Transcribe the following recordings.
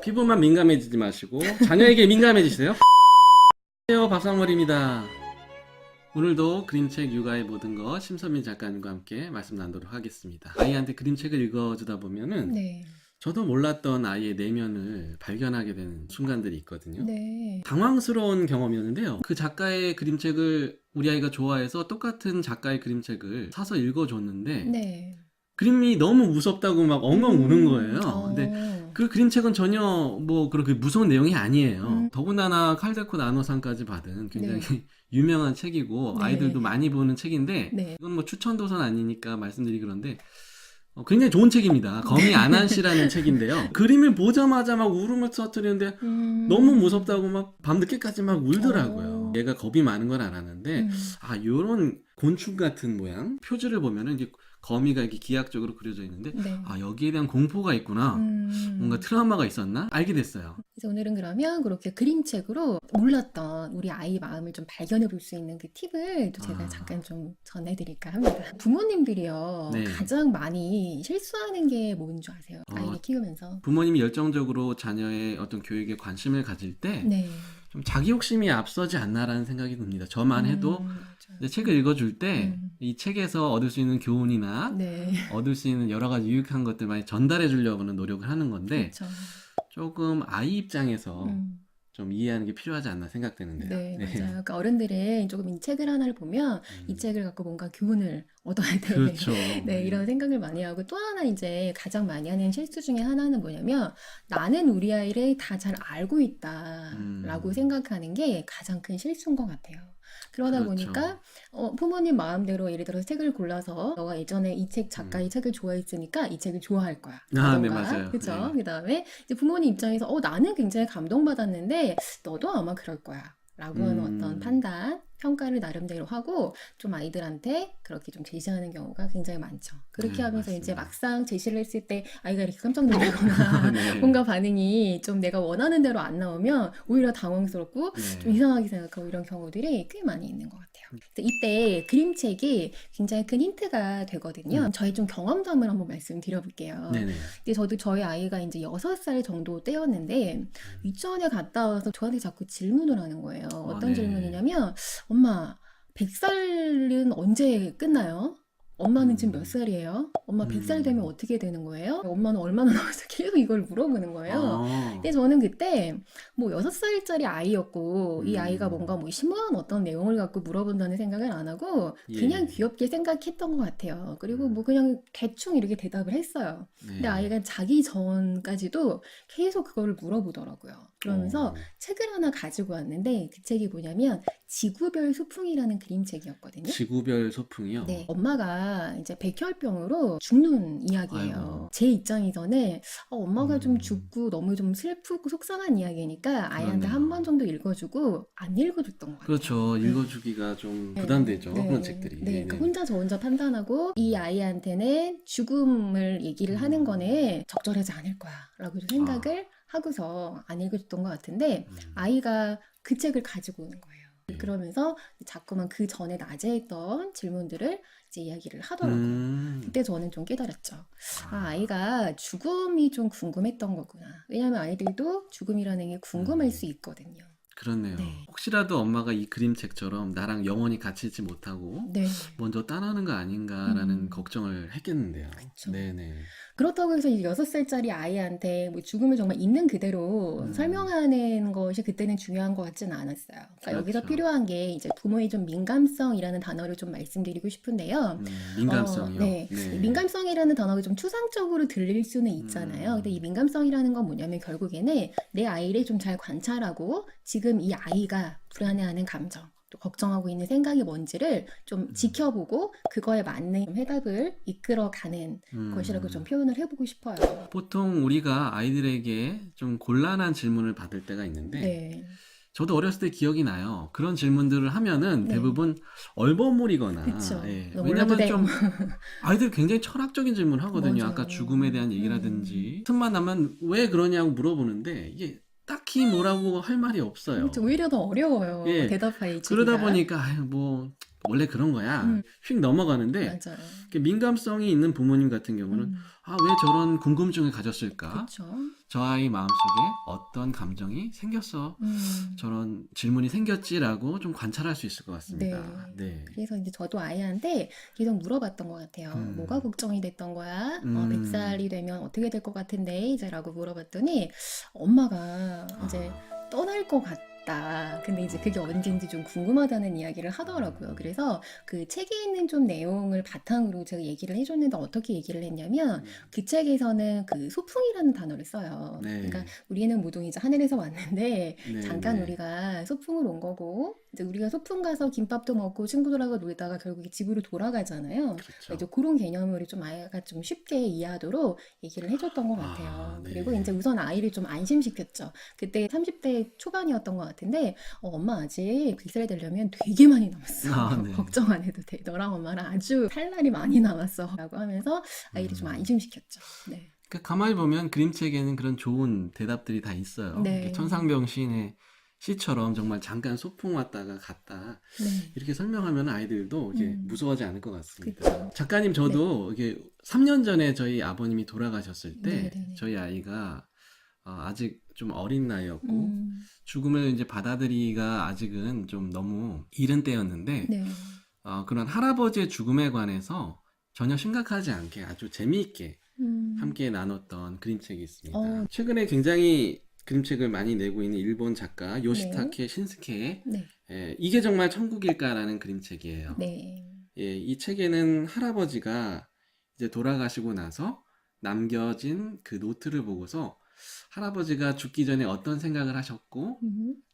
피부만 민감해지지 마시고 자녀에게 민감해지세요. 안녕하세요, 밥상머리입니다. 오늘도 그림책 육아의 모든 것 심선민 작가님과 함께 말씀 나누도록 하겠습니다. 아이한테 그림책을 읽어주다 보면은 네. 저도 몰랐던 아이의 내면을 발견하게 되는 순간들이 있거든요. 네. 당황스러운 경험이었는데요. 그 작가의 그림책을 우리 아이가 좋아해서 똑같은 작가의 그림책을 사서 읽어줬는데 네. 그림이 너무 무섭다고 막 엉엉 우는 거예요. 근데 어. 그 그림책은 전혀 뭐 그렇게 무서운 내용이 아니에요. 음. 더군다나 칼데코 나노상까지 받은 굉장히 유명한 책이고 네. 아이들도 많이 보는 책인데 네. 이건 뭐 추천도서는 아니니까 말씀드리기 그런데 굉장히 좋은 책입니다. 거미 아난씨라는 책인데요. 그림을 보자마자 막 울음을 터뜨리는데 너무 무섭다고 막 밤늦게까지 막 울더라고요. 얘가 겁이 많은 건 알았는데 요런 곤충 같은 모양 표지를 보면은 이제 거미가 이렇게 기하학적으로 그려져 있는데 네. 여기에 대한 공포가 있구나. 뭔가 트라우마가 있었나? 알게 됐어요. 그래서 오늘은 그러면 그렇게 그림책으로 몰랐던 우리 아이 마음을 좀 발견해 볼 수 있는 그 팁을 또 제가 잠깐 좀 전해드릴까 합니다. 부모님들이요, 네. 가장 많이 실수하는 게 뭔 줄 아세요? 아이를 키우면서. 부모님이 열정적으로 자녀의 어떤 교육에 관심을 가질 때 네. 좀 자기 욕심이 앞서지 않나라는 생각이 듭니다. 저만 해도 맞아요. 이제 책을 읽어줄 때 이 책에서 얻을 수 있는 교훈이나 네. 얻을 수 있는 여러 가지 유익한 것들 많이 전달해 주려고는 노력을 하는 건데 그렇죠. 조금 아이 입장에서 음. 좀 이해하는 게 필요하지 않나 생각되는데요. 네, 맞아요. 그러니까 어른들은 조금 이 책을 하나를 보면 이 책을 갖고 뭔가 교훈을 얻어야 돼. 그렇죠. 네, 이런 생각을 많이 하고 또 하나 이제 가장 많이 하는 실수 중에 하나는 뭐냐면 나는 우리 아이를 다 잘 알고 있다라고 생각하는 게 가장 큰 실수인 것 같아요. 그러다 그렇죠. 보니까 부모님 마음대로 예를 들어서 책을 골라서 너가 예전에 이 책 작가의 책을 좋아했으니까 이 책을 좋아할 거야. 네, 라던가, 맞아요. 그죠? 네. 그다음에 이제 부모님 입장에서 나는 굉장히 감동받았는데 너도 아마 그럴 거야. 라고 하는 어떤 판단, 평가를 나름대로 하고 좀 아이들한테 그렇게 좀 제시하는 경우가 굉장히 많죠. 그렇게 네, 하면서 맞습니다. 이제 막상 제시를 했을 때 아이가 이렇게 깜짝 놀라거나 네. 뭔가 반응이 좀 내가 원하는 대로 안 나오면 오히려 당황스럽고 네. 좀 이상하게 생각하고 이런 경우들이 꽤 많이 있는 것 같아요. 그래서 이때 그림책이 굉장히 큰 힌트가 되거든요. 저의 좀 경험담을 한번 말씀드려볼게요. 네네. 근데 저도 저희 아이가 이제 6살 정도 때였는데 유치원에 갔다 와서 저한테 자꾸 질문을 하는 거예요. 어떤 네. 질문이냐면 엄마 100살은 언제 끝나요? 엄마는 지금 몇 살이에요? 엄마 100살 되면 어떻게 되는 거예요? 엄마는 얼마나 남았어? 계속 이걸 물어보는 거예요. 근데 저는 그때 뭐 6살짜리 아이였고 이 아이가 뭔가 뭐 심오한 어떤 내용을 갖고 물어본다는 생각을 안 하고 그냥 귀엽게 생각했던 것 같아요. 그리고 뭐 그냥 대충 이렇게 대답을 했어요. 근데 아이가 자기 전까지도 계속 그거를 물어보더라고요. 그러면서 책을 하나 가지고 왔는데 그 책이 뭐냐면 지구별 소풍이라는 그림책이었거든요. 지구별 소풍이요? 네, 엄마가 이제 백혈병으로 죽는 이야기예요. 아이고. 제 입장에서는 엄마가 좀 죽고 너무 좀 슬프고 속상한 이야기니까 아이한테 한 번 정도 읽어주고 안 읽어줬던 것 같아요. 그렇죠. 읽어주기가 좀 부담되죠. 그런 책들이. 네, 그러니까 혼자 저 혼자 판단하고 이 아이한테는 죽음을 얘기를 하는 거는 적절하지 않을 거야 라고 좀 생각을 하고서 안 읽어줬던 것 같은데 아이가 그 책을 가지고 오는 거예요. 그러면서 자꾸만 그 전에 낮에 했던 질문들을 이제 이야기를 하더라고요. 그때 저는 좀 깨달았죠. 아이가 죽음이 좀 궁금했던 거구나. 왜냐하면 아이들도 죽음이라는 게 궁금할 수 있거든요. 그렇네요. 네. 혹시라도 엄마가 이 그림책처럼 나랑 영원히 같이 있지 못하고 네. 먼저 떠나는 거 아닌가라는 걱정을 했겠는데요. 그쵸. 네네. 그렇다고 해서 이제 6살짜리 아이한테 뭐 죽음을 정말 있는 그대로 설명하는 것이 그때는 중요한 것 같지는 않았어요. 그러니까 그렇죠. 여기서 필요한 게 이제 부모의 좀 민감성이라는 단어를 좀 말씀드리고 싶은데요. 민감성이요? 네. 이 민감성이라는 단어가 좀 추상적으로 들릴 수는 있잖아요. 근데 이 민감성이라는 건 뭐냐면 결국에는 내 아이를 좀 잘 관찰하고 지금 이 아이가 불안해하는 감정, 또 걱정하고 있는 생각이 뭔지를 좀 지켜보고 그거에 맞는 해답을 이끌어가는 것이라고 좀 표현을 해보고 싶어요. 보통 우리가 아이들에게 좀 곤란한 질문을 받을 때가 있는데 네. 저도 어렸을 때 기억이 나요. 그런 질문들을 하면은 네. 대부분 얼버무리거나 그쵸. 너 몰라도 왜냐면 돼. 좀 아이들이 굉장히 철학적인 질문을 하거든요. 맞아요. 아까 죽음에 대한 얘기라든지 틈만 나면 왜 그러냐고 물어보는데 이게 딱히 뭐라고 할 말이 없어요. 오히려 더 어려워요. 예. 대답하기 그러다 보니까 뭐 원래 그런 거야. 음. 휙 넘어가는데 맞아요. 이렇게 민감성이 있는 부모님 같은 경우는 아, 왜 저런 궁금증을 가졌을까? 그렇죠. 저 아이 마음속에 어떤 감정이 생겼어? 저런 질문이 생겼지라고 좀 관찰할 수 있을 것 같습니다. 네. 그래서 이제 저도 아이한테 계속 물어봤던 것 같아요. 뭐가 걱정이 됐던 거야? 100살이 되면 어떻게 될 것 같은데? 이제라고 물어봤더니 엄마가 이제 떠날 것 같다. 근데 이제 그게 언젠지 좀 궁금하다는 이야기를 하더라고요. 그래서 그 책에 있는 좀 내용을 바탕으로 제가 얘기를 해줬는데 어떻게 얘기를 했냐면 그 책에서는 그 소풍이라는 단어를 써요. 네. 그러니까 우리는 모두 이제 하늘에서 왔는데 네, 잠깐 네. 우리가 소풍을 온 거고 이제 우리가 소풍 가서 김밥도 먹고 친구들하고 놀다가 결국에 집으로 돌아가잖아요. 그렇죠. 이제 그런 개념을 좀 아이가 좀 쉽게 이해하도록 얘기를 해줬던 것 같아요. 아, 네. 그리고 이제 우선 아이를 좀 안심시켰죠. 그때 30대 초반이었던 것 같은데 엄마 아직 100살 되려면 되게 많이 남았어. 아, 네. 걱정 안 해도 돼. 너랑 엄마랑 아주 살 날이 많이 남았어. 라고 하면서 아이를 좀 안심시켰죠. 네. 그러니까 가만히 보면 그림책에는 그런 좋은 대답들이 다 있어요. 네. 이렇게 천상병 시인의 시처럼 정말 잠깐 소풍 왔다가 갔다 네. 이렇게 설명하면 아이들도 이렇게 무서워하지 않을 것 같습니다. 그쵸. 작가님 저도 이게 3년 전에 저희 아버님이 돌아가셨을 때 네네네. 저희 아이가 아직 좀 어린 나이였고 음. 죽음을 이제 받아들이기가 아직은 좀 너무 이른 때였는데 네. 그런 할아버지의 죽음에 관해서 전혀 심각하지 않게 아주 재미있게 함께 나눴던 그림책이 있습니다. 최근에 굉장히 그림책을 많이 내고 있는 일본 작가 요시타케 신스케의 네. 이게 정말 천국일까라는 그림책이에요. 네. 예, 이 책에는 할아버지가 이제 돌아가시고 나서 남겨진 그 노트를 보고서 할아버지가 죽기 전에 어떤 생각을 하셨고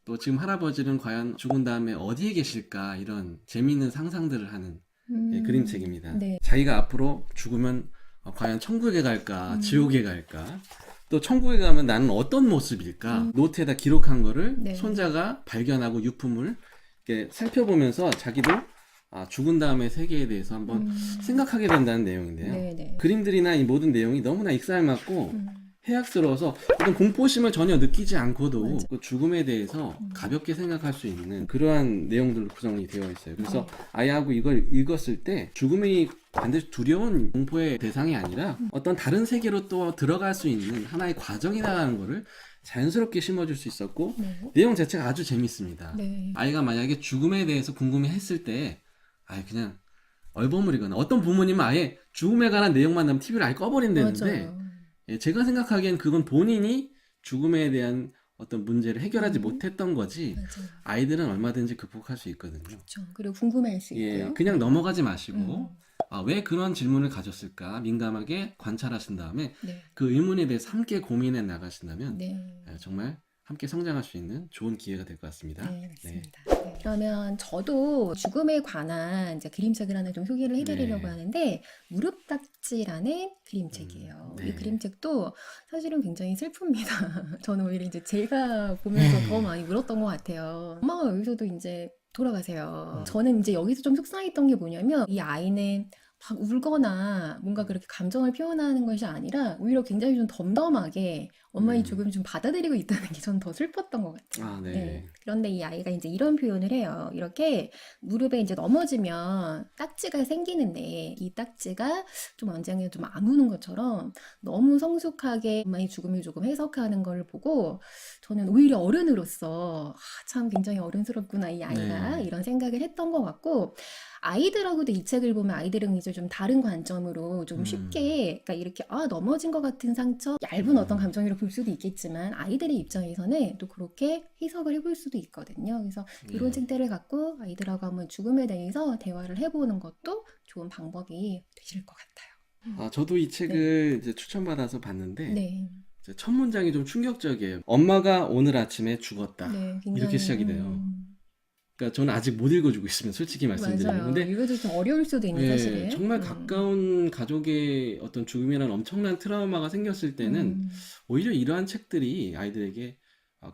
또 지금 할아버지는 과연 죽은 다음에 어디에 계실까 이런 재미있는 상상들을 하는 그림책입니다. 네. 자기가 앞으로 죽으면 과연 천국에 갈까 지옥에 갈까 또 천국에 가면 나는 어떤 모습일까 노트에다 기록한 거를 네. 손자가 발견하고 유품을 이렇게 살펴보면서 자기도 죽은 다음의 세계에 대해서 한번 생각하게 된다는 내용인데요. 네네. 그림들이나 이 모든 내용이 너무나 익살맞고 해악스러워서 어떤 공포심을 전혀 느끼지 않고도 맞아. 그 죽음에 대해서 가볍게 생각할 수 있는 그러한 내용들로 구성이 되어 있어요. 그래서 아이하고 이걸 읽었을 때 죽음이 반드시 두려운 공포의 대상이 아니라 어떤 다른 세계로 또 들어갈 수 있는 하나의 과정이 나가는 거를 자연스럽게 심어줄 수 있었고 내용 자체가 아주 재밌습니다. 네. 아이가 만약에 죽음에 대해서 궁금해했을 때 그냥 얼버무리거나 어떤 부모님은 아예 죽음에 관한 내용만 나면 TV를 아예 꺼버린다는데 맞아요. 제가 생각하기엔 그건 본인이 죽음에 대한 어떤 문제를 해결하지 못했던 거지 맞아요. 아이들은 얼마든지 극복할 수 있거든요. 그렇죠. 그리고 궁금해할 수 예, 있고요. 그냥 넘어가지 마시고 왜 그런 질문을 가졌을까 민감하게 관찰하신 다음에 네. 그 의문에 대해서 함께 고민해 나가신다면 네. 정말 함께 성장할 수 있는 좋은 기회가 될 것 같습니다. 네, 맞습니다. 네. 그러면 저도 죽음에 관한 이제 그림책을 하나 좀 소개를 해드리려고 하는데 무릎딱지라는 그림책이에요. 네. 이 그림책도 사실은 굉장히 슬픕니다. 저는 오히려 이제 제가 보면서 더 많이 울었던 것 같아요. 엄마가 여기서도 이제 돌아가세요. 저는 이제 여기서 좀 속상했던 게 뭐냐면 이 아이는 막 울거나 뭔가 그렇게 감정을 표현하는 것이 아니라 오히려 굉장히 좀 덤덤하게 엄마의 죽음을 좀 받아들이고 있다는 게 전 더 슬펐던 것 같아요. 네. 그런데 이 아이가 이제 이런 표현을 해요. 이렇게 무릎에 이제 넘어지면 딱지가 생기는데 이 딱지가 좀 언젠가 좀 안 우는 것처럼 너무 성숙하게 엄마의 죽음을 조금 해석하는 걸 보고 저는 오히려 어른으로서 참 굉장히 어른스럽구나 이 아이가 이런 생각을 했던 것 같고 아이들하고도 이 책을 보면 아이들은 이제 좀 다른 관점으로 좀 쉽게 그러니까 이렇게 넘어진 것 같은 상처 얇은 어떤 감정으로 볼 수도 있겠지만 아이들의 입장에서는 또 그렇게 해석을 해볼 수도 있거든요. 그래서 이런 책들을 갖고 아이들하고 한번 죽음에 대해서 대화를 해보는 것도 좋은 방법이 되실 것 같아요. 저도 이 책을 이제 추천받아서 봤는데 네. 이제 첫 문장이 좀 충격적이에요. 엄마가 오늘 아침에 죽었다. 굉장히, 이렇게 시작이 돼요. 그러니까 저는 아직 못 읽어주고 있으면 솔직히 말씀드리면 맞아요. 근데 읽어도 좀 어려울 수도 있는 사실은. 정말 가까운 가족의 어떤 죽음이라는 엄청난 트라우마가 생겼을 때는 오히려 이러한 책들이 아이들에게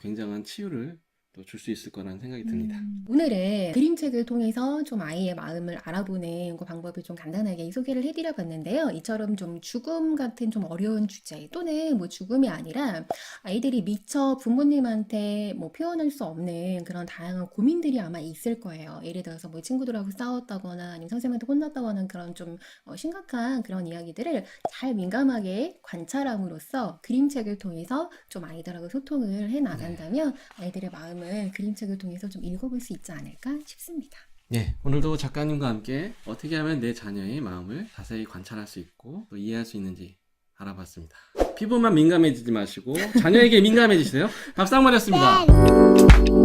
굉장한 치유를 또 줄 수 있을 거라는 생각이 듭니다. 오늘은 그림책을 통해서 좀 아이의 마음을 알아보는 그 방법을 좀 간단하게 소개를 해드려 봤는데요. 이처럼 좀 죽음 같은 좀 어려운 주제 또는 뭐 죽음이 아니라 아이들이 미처 부모님한테 뭐 표현할 수 없는 그런 다양한 고민들이 아마 있을 거예요. 예를 들어서 뭐 친구들하고 싸웠다거나 아니면 선생님한테 혼났다거나 그런 좀 심각한 그런 이야기들을 잘 민감하게 관찰함으로써 그림책을 통해서 좀 아이들하고 소통을 해 나간다면 아이들의 마음을 그림책을 통해서 좀 읽어볼 수 있지 않을까 싶습니다. 네, 오늘도 작가님과 함께 어떻게 하면 내 자녀의 마음을 자세히 관찰할 수 있고 또 이해할 수 있는지 알아봤습니다. 피부만 민감해지지 마시고 자녀에게 민감해지세요. 밥상머리였습니다.